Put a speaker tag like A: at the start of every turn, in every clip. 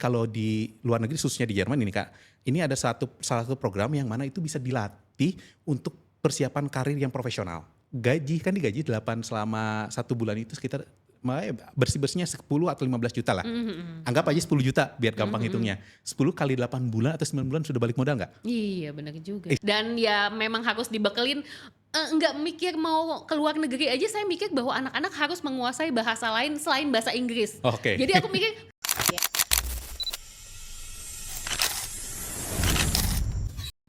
A: kalau di luar negeri khususnya di Jerman ini Kak, ini ada salah satu program yang mana itu bisa dilatih untuk persiapan karir yang profesional. Digaji 8 selama 1 bulan itu sekitar bersih-bersihnya 10 atau 15 juta lah. Anggap aja 10 juta biar gampang hitungnya. 10 kali 8 bulan atau 9 bulan sudah balik modal nggak?
B: Iya benar juga. Dan ya memang harus dibekelin, nggak mikir mau ke luar negeri aja, saya mikir bahwa anak-anak harus menguasai bahasa lain selain bahasa Inggris.
A: Oke.
B: Jadi aku mikir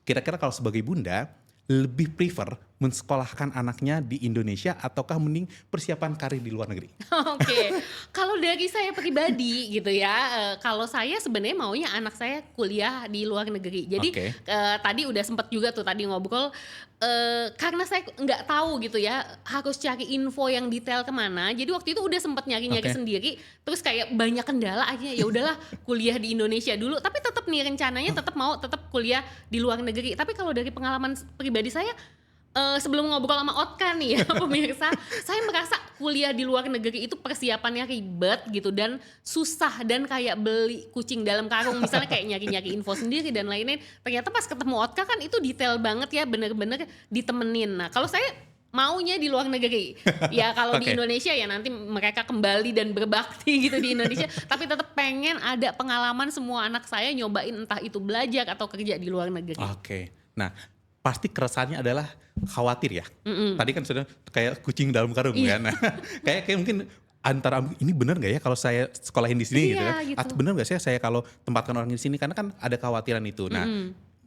A: Kira-kira kalau sebagai bunda, lebih prefer mensekolahkan anaknya di Indonesia ataukah mending persiapan karir di luar negeri?
B: Oke, kalau dari saya pribadi gitu ya, kalau saya sebenarnya maunya anak saya kuliah di luar negeri. Jadi
A: Oke.
B: tadi udah sempet juga tuh tadi ngobrol, karena saya nggak tahu gitu ya harus cari info yang detail kemana. Jadi waktu itu udah sempet nyari-nyari
A: Oke.
B: sendiri, terus kayak banyak kendala akhirnya ya udahlah kuliah di Indonesia dulu. Tapi tetap nih rencananya tetap kuliah di luar negeri. Tapi kalau dari pengalaman pribadi saya, sebelum ngobrol sama Otka nih ya pemirsa, saya merasa kuliah di luar negeri itu persiapannya ribet gitu dan susah dan kayak beli kucing dalam karung, misalnya kayak nyari-nyari info sendiri dan lain-lain. Ternyata pas ketemu Otka kan itu detail banget ya, bener-bener ditemenin. Nah kalau saya maunya di luar negeri. Ya kalau di
A: Oke.
B: Indonesia ya nanti mereka kembali dan berbakti gitu di Indonesia, tapi tetap pengen ada pengalaman semua anak saya nyobain entah itu belajar atau kerja di luar negeri.
A: Oke. Nah, pasti keresahannya adalah khawatir ya. Tadi kan sudah kayak kucing dalam karung
B: Iya.
A: kan. Nah, kayak mungkin antara ini benar nggak ya kalau saya sekolahin di sini gitu
B: Iya,
A: kan?
B: gitu.
A: Atau benar nggak sih saya kalau tempatkan orang di sini, karena kan ada kekhawatiran itu. Nah,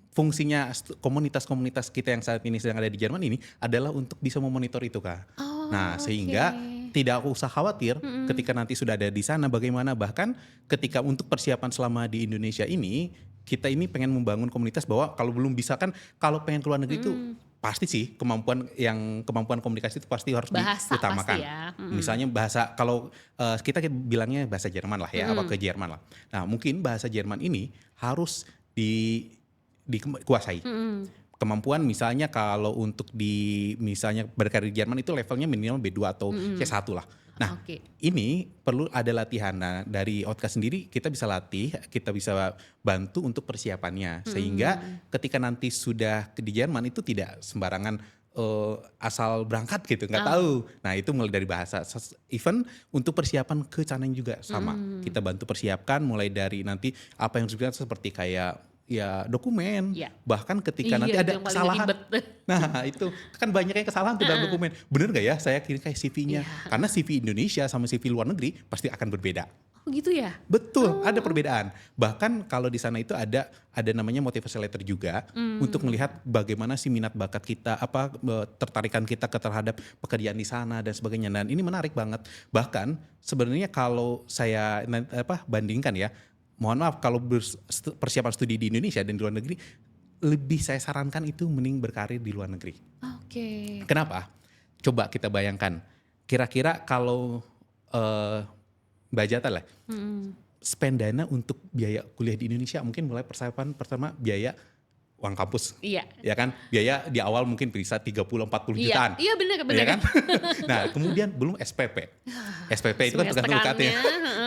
A: fungsinya komunitas-komunitas kita yang saat ini sedang ada di Jerman ini adalah untuk bisa memonitor itu Kak.
B: Oh,
A: Nah, sehingga
B: oke.
A: tidak usah khawatir ketika nanti sudah ada di sana bagaimana, bahkan ketika untuk persiapan selama di Indonesia ini, kita ini pengen membangun komunitas bahwa kalau belum bisa kan, kalau pengen keluar negeri itu pasti sih kemampuan komunikasi itu pasti harus
B: Bahasa
A: diutamakan.
B: pasti ya.
A: Misalnya bahasa, kalau kita bilangnya bahasa Jerman lah ya, apa ke Jerman lah. Nah, mungkin bahasa Jerman ini harus dikuasai. Kemampuan misalnya kalau untuk misalnya berkarir di Jerman itu levelnya minimal B2 atau C1 lah. Nah,
B: Oke.
A: ini perlu ada latihan. Nah, dari Otka sendiri kita bisa latih, kita bisa bantu untuk persiapannya. Sehingga ketika nanti sudah di Jerman itu tidak sembarangan asal berangkat gitu, nggak tahu. Nah, itu mulai dari bahasa. Even untuk persiapan ke sana juga sama. Kita bantu persiapkan mulai dari nanti apa yang harus seperti kayak ya dokumen,
B: Iya.
A: bahkan ketika nanti
B: Iya,
A: ada
B: yang paling
A: kesalahan.
B: ribet.
A: Nah itu kan banyak yang kesalahan tuh dalam dokumen. Bener gak ya saya kirim kayak CV-nya?
B: Iya.
A: Karena CV Indonesia sama CV luar negeri pasti akan berbeda.
B: Oh gitu ya?
A: Betul, ada perbedaan. Bahkan kalau di sana itu ada namanya motivation letter juga untuk melihat bagaimana sih minat bakat kita, tertarikan kita terhadap pekerjaan di sana dan sebagainya. Dan ini menarik banget. Bahkan sebenarnya kalau saya bandingkan ya, mohon maaf kalau persiapan studi di Indonesia dan di luar negeri, lebih saya sarankan itu mending berkarir di luar negeri.
B: Oke.
A: Kenapa? Coba kita bayangkan, kira-kira kalau Mbak Jata lah, spend dana untuk biaya kuliah di Indonesia mungkin mulai persiapan pertama biaya uang kampus.
B: Iya.
A: Ya kan? Biaya di awal mungkin bisa 30-40 jutaan.
B: Iya benar.
A: Ya kan? Nah, kemudian belum SPP. SPP itu kan tergantung UKT-nya.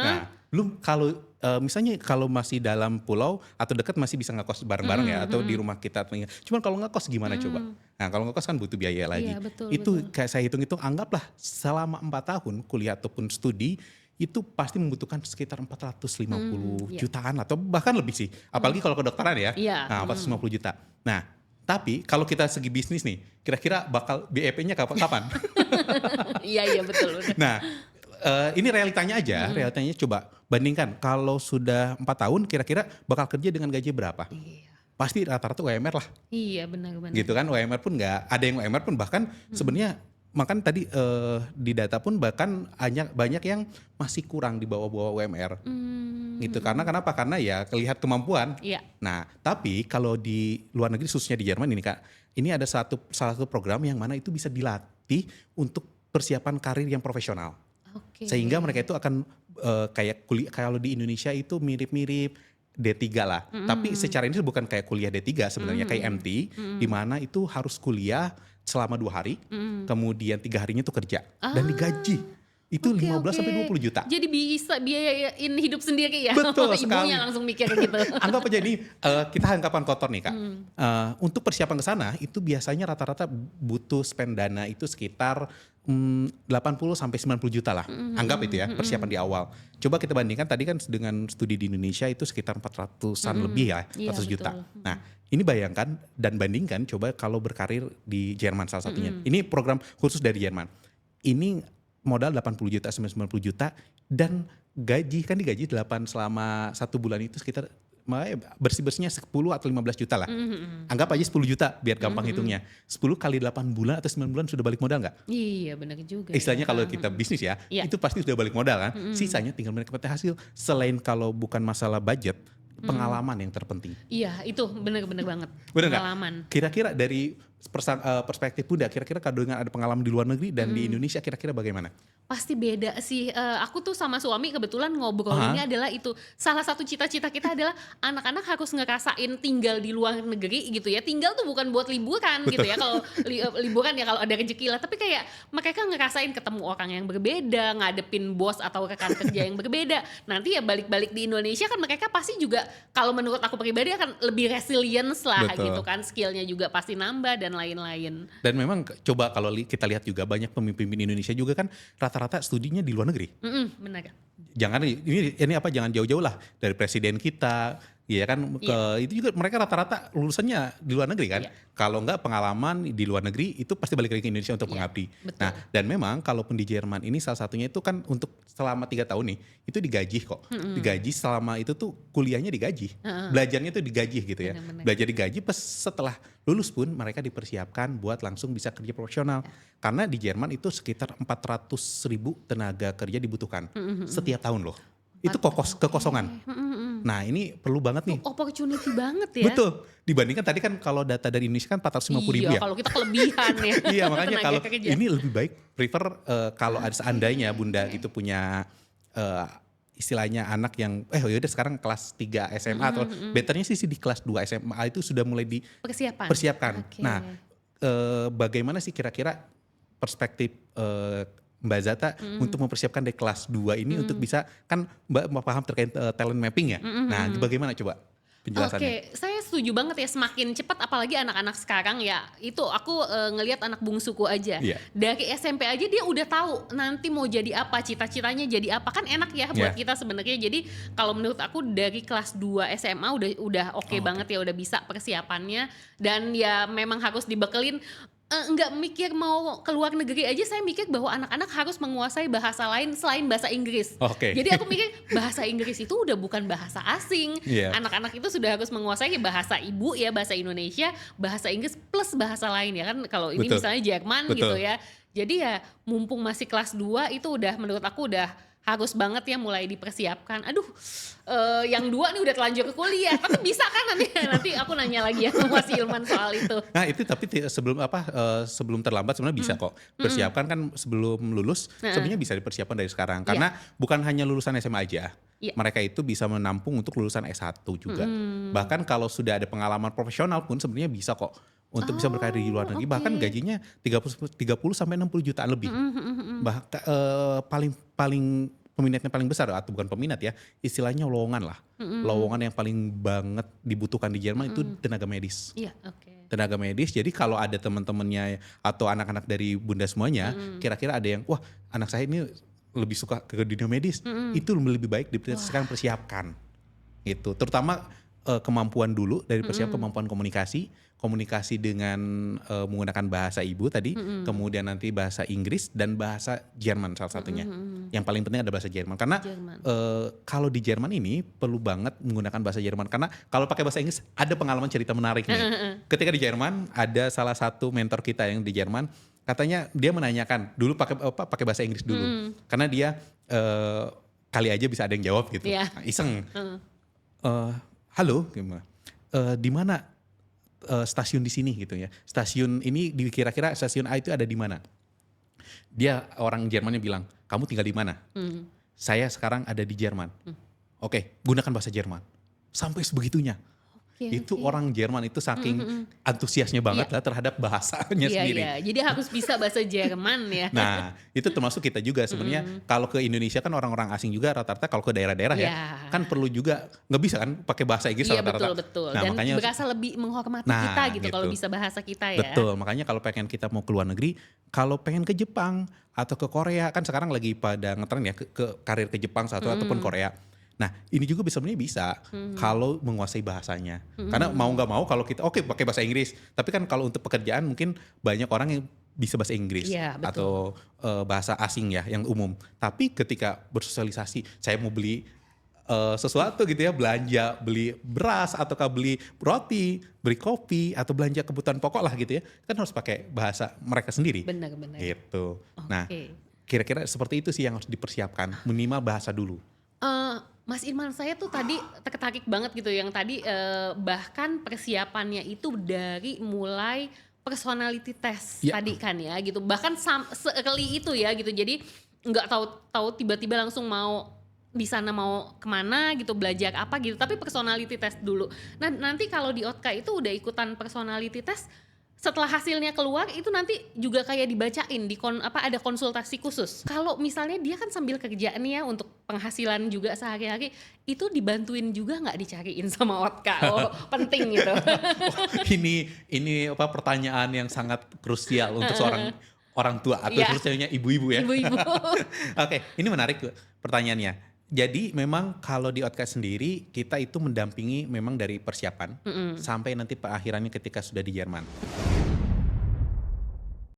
A: Nah, belum kalau misalnya kalau masih dalam pulau atau dekat masih bisa ngekos bareng-bareng ya, atau di rumah kita. Cuman kalau ngekos gimana coba? Nah, kalau ngekos kan butuh biaya lagi.
B: Iya, betul,
A: Itu
B: betul.
A: kayak saya hitung-hitung, anggaplah selama 4 tahun kuliah ataupun studi itu pasti membutuhkan sekitar 450 jutaan atau bahkan lebih sih. Apalagi kalau kedokteran ya.
B: Iya.
A: Nah, 450 juta. Nah, tapi kalau kita segi bisnis nih, kira-kira bakal BEP-nya kapan?
B: Iya betul.
A: Nah, ini realitanya aja, realitanya coba bandingkan kalau sudah 4 tahun kira-kira bakal kerja dengan gaji berapa?
B: Iya.
A: Pasti rata-rata UMR lah,
B: Iya benar.
A: gitu kan. UMR pun nggak, ada yang UMR pun bahkan sebenarnya makan tadi di data pun bahkan banyak yang masih kurang di bawah-bawah UMR. Gitu, karena kenapa? Karena ya lihat kemampuan.
B: Iya.
A: Nah, tapi kalau di luar negeri khususnya di Jerman ini Kak, ini ada salah satu program yang mana itu bisa dilatih untuk persiapan karir yang profesional.
B: Oke.
A: Sehingga mereka itu akan kayak kuliah, kalau di Indonesia itu mirip-mirip D3 lah. Tapi secara ini bukan kayak kuliah D3 sebenarnya, kayak MT, di mana itu harus kuliah selama 2 hari, kemudian 3 harinya itu kerja dan digaji. itu
B: Oke,
A: 15 sampai
B: oke.
A: 20 juta.
B: Jadi bisa biayain hidup sendiri ya?
A: Betul
B: Ibunya
A: sekali.
B: langsung mikir gitu.
A: Anggap aja ini kita anggapan kotor nih Kak. Untuk persiapan ke sana itu biasanya rata-rata butuh spend dana itu sekitar 80 sampai 90 juta lah. Anggap itu ya persiapan di awal. Coba kita bandingkan tadi kan dengan studi di Indonesia itu sekitar 400-an lebih ya,
B: Iya,
A: 400 juta.
B: betul.
A: Nah, ini bayangkan dan bandingkan coba kalau berkarir di Jerman salah satunya. Ini program khusus dari Jerman. Ini modal 80 juta sampai 90 juta dan gaji kan digaji 8 selama 1 bulan itu sekitar bersih-bersihnya 10 atau 15 juta lah. Anggap aja 10 juta biar gampang hitungnya. 10 kali 8 bulan atau 9 bulan sudah balik modal nggak?
B: Iya, benar juga.
A: Istilahnya kalau kita bisnis ya,
B: Iya.
A: itu pasti sudah balik modal kan. Sisanya tinggal menikmati hasil. Selain kalau bukan masalah budget, pengalaman yang terpenting.
B: Iya, itu benar-benar banget.
A: Bener nggak?
B: Pengalaman.
A: Kira-kira dari perspektif Bunda, kira-kira kalau dengan ada pengalaman di luar negeri dan di Indonesia kira-kira bagaimana?
B: Pasti beda sih. Aku tuh sama suami kebetulan ngobrolinnya adalah itu. Salah satu cita-cita kita adalah anak-anak harus ngerasain tinggal di luar negeri gitu ya. Tinggal tuh bukan buat liburan gitu ya. Kalau liburan ya kalau ada rezeki lah. Tapi kayak mereka ngerasain ketemu orang yang berbeda, ngadepin bos atau rekan kerja yang berbeda. Nanti ya balik-balik di Indonesia kan mereka pasti juga kalau menurut aku pribadi akan lebih resilience lah
A: Betul.
B: gitu kan. Skillnya juga pasti nambah dan lain-lain.
A: Dan memang coba kalau kita lihat juga banyak pemimpin Indonesia juga kan rata-rata studinya di luar negeri.
B: Benar.
A: Jangan ini apa jangan jauh-jauh lah dari presiden kita, ya kan ke itu juga mereka rata-rata lulusannya di luar negeri kan.
B: Iya.
A: Kalau enggak pengalaman di luar negeri itu pasti balik lagi ke Indonesia untuk
B: Iya,
A: mengabdi.
B: betul.
A: Nah, dan memang kalaupun di Jerman ini salah satunya itu kan untuk selama 3 tahun nih, itu digaji kok. Digaji selama itu tuh kuliahnya digaji. Belajarnya tuh digaji gitu ya.
B: Benar-benar.
A: Belajar digaji pas setelah lulus pun mereka dipersiapkan buat langsung bisa kerja profesional. Karena di Jerman itu sekitar 400.000 tenaga kerja dibutuhkan setiap tahun loh. Itu kekosongan. Nah, ini perlu banget nih.
B: Opportunity banget ya.
A: Betul. Dibandingkan tadi kan kalau data dari Indonesia kan 450.000
B: Iya,
A: ya.
B: kalau kita kelebihan ya.
A: Iya, makanya
B: Tenaga
A: kalau
B: kerja.
A: ini lebih baik prefer kalau ada seandainya Bunda itu punya istilahnya anak yang yaudah sekarang kelas 3 SMA atau betternya sih di kelas 2 SMA itu sudah mulai
B: Persiapan. Oke.
A: Nah, bagaimana sih kira-kira perspektif Mbak Zata untuk mempersiapkan dari kelas 2 ini untuk bisa kan Mbak paham terkait talent mapping ya. Nah, bagaimana coba penjelasannya?
B: Oke, saya setuju banget ya, semakin cepat apalagi anak-anak sekarang ya. Itu aku ngelihat anak bungsuku aja.
A: Iya.
B: Dari SMP aja dia udah tahu nanti mau jadi apa, cita-citanya jadi apa. Kan enak ya buat
A: Iya.
B: kita sebenarnya. Jadi kalau menurut aku dari kelas 2 SMA udah oke banget ya, udah bisa persiapannya dan ya memang harus dibekelin. Nggak mikir mau keluar negeri aja, saya mikir bahwa anak-anak harus menguasai bahasa lain selain bahasa Inggris.
A: Oke.
B: Jadi aku mikir bahasa Inggris itu udah bukan bahasa asing.
A: Iya.
B: Anak-anak itu sudah harus menguasai bahasa ibu ya, bahasa Indonesia, bahasa Inggris plus bahasa lain ya kan. Kalau ini
A: Betul.
B: misalnya Jerman
A: Betul.
B: gitu ya. Jadi ya mumpung masih kelas 2 itu udah menurut aku udah harus banget ya mulai dipersiapkan. Aduh, yang 2 nih udah telanjur ke kuliah. Tapi bisa kan nanti aku nanya lagi ya sama Mas Ilman soal itu.
A: Nah itu tapi sebelum terlambat sebenarnya bisa kok persiapkan kan sebelum lulus sebenarnya bisa dipersiapkan dari sekarang karena bukan hanya lulusan SMA aja.
B: Iya.
A: Mereka itu bisa menampung untuk lulusan S1 juga. Bahkan kalau sudah ada pengalaman profesional pun sebenarnya bisa kok untuk bisa berkarir di luar negeri.
B: oke.
A: Bahkan gajinya 30 sampai 60 jutaan lebih. Bahkan paling peminatnya paling besar atau bukan peminat ya, istilahnya lowongan lah. Lowongan yang paling banget dibutuhkan di Jerman itu tenaga medis.
B: Iya, oke.
A: Tenaga medis. Jadi kalau ada teman-temannya atau anak-anak dari Bunda semuanya, kira-kira ada yang wah anak saya ini lebih suka ke dunia medis, itu lebih baik sekarang persiapkan. Gitu. Terutama kemampuan dulu dari persiapan kemampuan komunikasi dengan menggunakan bahasa ibu tadi, kemudian nanti bahasa Inggris dan bahasa Jerman salah satunya. Yang paling penting ada bahasa Jerman karena
B: Jerman.
A: kalau di Jerman ini perlu banget menggunakan bahasa Jerman karena kalau pakai bahasa Inggris ada pengalaman cerita menarik nih. Ketika di Jerman ada salah satu mentor kita yang di Jerman, katanya dia menanyakan dulu pakai bahasa Inggris dulu karena dia kali aja bisa ada yang jawab gitu.
B: Iya.
A: Iseng. Halo, gimana? Di mana stasiun di sini gitu ya? Stasiun ini kira-kira stasiun A itu ada di mana? Dia orang Jermannya bilang, kamu tinggal di mana? Saya sekarang ada di Jerman. Oke, gunakan bahasa Jerman. Sampai sebegitunya. itu
B: oke.
A: orang Jerman itu saking antusiasnya banget
B: Iya.
A: lah terhadap bahasanya
B: Iya,
A: sendiri.
B: iya. Jadi harus bisa bahasa Jerman ya.
A: Nah, itu termasuk kita juga sebenarnya kalau ke Indonesia kan orang-orang asing juga rata-rata kalau ke daerah-daerah ya,
B: Iya.
A: kan perlu juga nggak bisa kan pakai bahasa Inggris
B: Iya,
A: rata-rata.
B: betul.
A: Nah,
B: Dan
A: makanya
B: berasa lebih menghormati
A: Nah,
B: kita gitu kalau
A: gitu.
B: bisa bahasa kita ya.
A: betul, makanya kalau pengen kita mau ke luar negeri, kalau pengen ke Jepang atau ke Korea kan sekarang lagi pada ngetren ya ke karir ke Jepang satu ataupun Korea. Nah, ini juga sebenarnya bisa kalau menguasai bahasanya. Karena mau nggak mau kalau kita oke pakai bahasa Inggris, tapi kan kalau untuk pekerjaan mungkin banyak orang yang bisa bahasa Inggris
B: Iya, betul.
A: atau bahasa asing ya yang umum. Tapi ketika bersosialisasi, saya mau beli sesuatu gitu ya, belanja, beli beras ataukah beli roti, beli kopi atau belanja kebutuhan pokok lah gitu ya, kan harus pakai bahasa mereka sendiri.
B: Benar-benar.
A: Gitu. Nah,
B: Oke.
A: kira-kira seperti itu sih yang harus dipersiapkan, minimal bahasa dulu.
B: Mas Irman, saya tuh tadi tertarik banget gitu yang tadi bahkan persiapannya itu dari mulai personality test
A: Ya.
B: tadi kan ya gitu. Bahkan sekali itu ya gitu. Jadi nggak tahu tiba-tiba langsung mau di sana mau kemana gitu, belajar apa gitu. Tapi personality test dulu. Nah, nanti kalau di OTKA itu udah ikutan personality test, setelah hasilnya keluar itu nanti juga kayak dibacain ada konsultasi khusus. Kalau misalnya dia kan sambil kerja nih ya untuk penghasilan juga sehari-hari, itu dibantuin juga nggak dicariin sama OTKA? Oh, penting gitu.
A: Ini apa pertanyaan yang sangat krusial untuk seorang orang tua atau
B: Iya.
A: khususnya ibu-ibu ya.
B: Ibu-ibu.
A: Oke, ini menarik pertanyaannya. Jadi memang kalau di OTKAS sendiri kita itu mendampingi memang dari persiapan sampai nanti perakhirannya ketika sudah di Jerman.